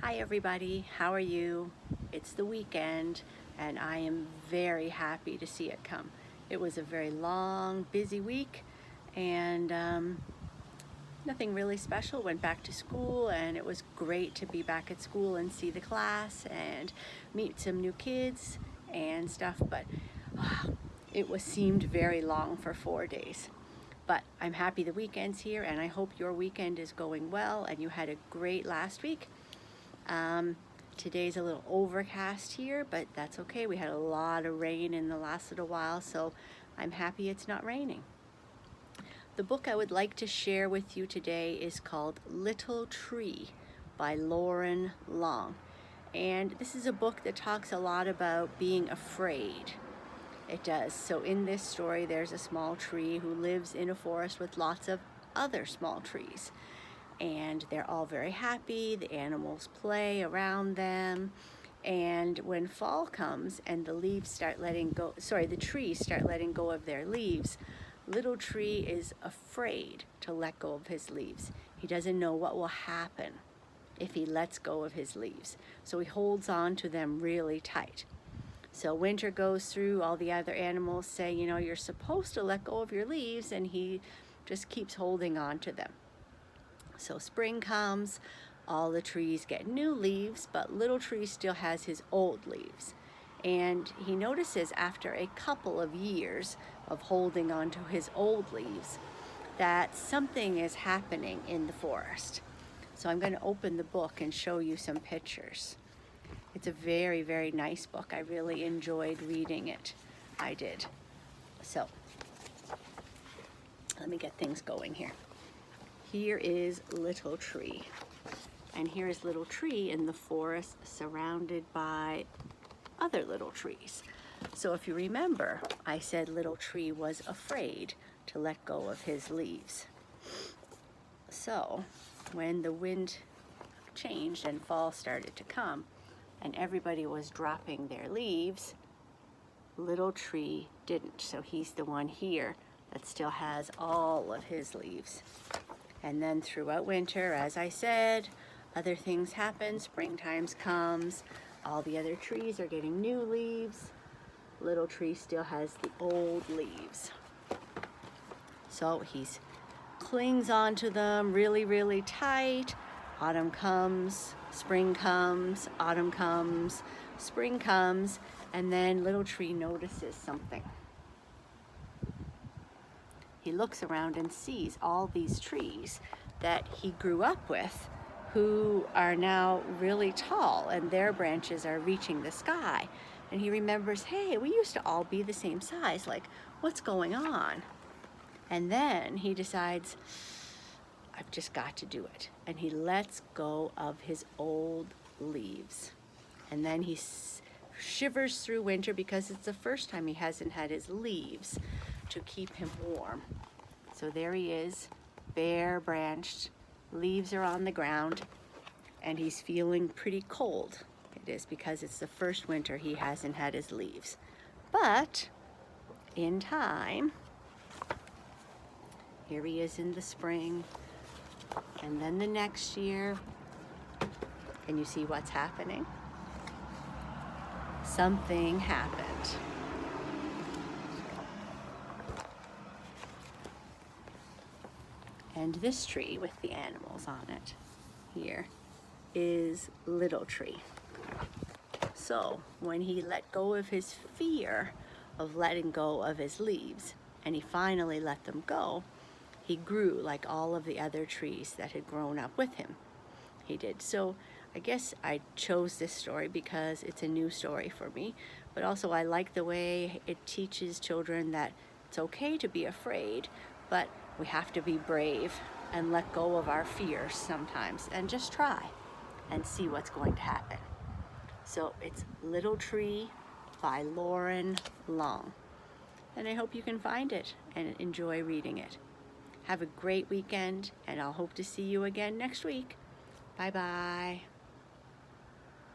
Hi everybody, how are you? It's the weekend and I am very happy to see it come. It was a very long, busy week and nothing really special. Went back to school and it was great to be back at school and see the class and meet some new kids and stuff, but seemed very long for 4 days. But I'm happy the weekend's here and I hope your weekend is going well and you had a great last week. Today's a little overcast here, but that's okay. We had a lot of rain in the last little while, so I'm happy it's not raining. The book I would like to share with you today is called Little Tree by Lauren Long. And this is a book that talks a lot about being afraid. It does. So in this story, there's a small tree who lives in a forest with lots of other small trees. And they're all very happy. The animals play around them. And when fall comes and the trees start letting go of their leaves, Little Tree is afraid to let go of his leaves. He doesn't know what will happen if he lets go of his leaves. So he holds on to them really tight. So winter goes through, all the other animals say, you know, you're supposed to let go of your leaves, and he just keeps holding on to them. So spring comes, all the trees get new leaves, but Little Tree still has his old leaves. And he notices after a couple of years of holding on to his old leaves that something is happening in the forest. So I'm going to open the book and show you some pictures. It's a very, very nice book. I really enjoyed reading it. I did. So let me get things going here. Here is Little Tree. And here is Little Tree in the forest surrounded by other little trees. So if you remember, I said Little Tree was afraid to let go of his leaves. So when the wind changed and fall started to come and everybody was dropping their leaves, Little Tree didn't. So he's the one here that still has all of his leaves. And then throughout winter, as I said, other things happen. Springtime comes, all the other trees are getting new leaves. Little Tree still has the old leaves. So he clings onto them really, really tight. Autumn comes, spring comes, autumn comes, spring comes, and then Little Tree notices something. He looks around and sees all these trees that he grew up with who are now really tall and their branches are reaching the sky. And he remembers, hey, we used to all be the same size, like what's going on? And then he decides, I've just got to do it. And he lets go of his old leaves. And then he shivers through winter because it's the first time he hasn't had his leaves to keep him warm. So there he is, bare branched, leaves are on the ground, and he's feeling pretty cold. It is because it's the first winter he hasn't had his leaves. But in time, here he is in the spring, and then the next year, and you see what's happening? Something happened. And this tree with the animals on it here is Little Tree. So when he let go of his fear of letting go of his leaves, and he finally let them go, he grew like all of the other trees that had grown up with him. He did. So I guess I chose this story because it's a new story for me, but also I like the way it teaches children that it's okay to be afraid, but we have to be brave and let go of our fears sometimes and just try and see what's going to happen. So it's Little Tree by Lauren Long. And I hope you can find it and enjoy reading it. Have a great weekend, and I'll hope to see you again next week. Bye-bye.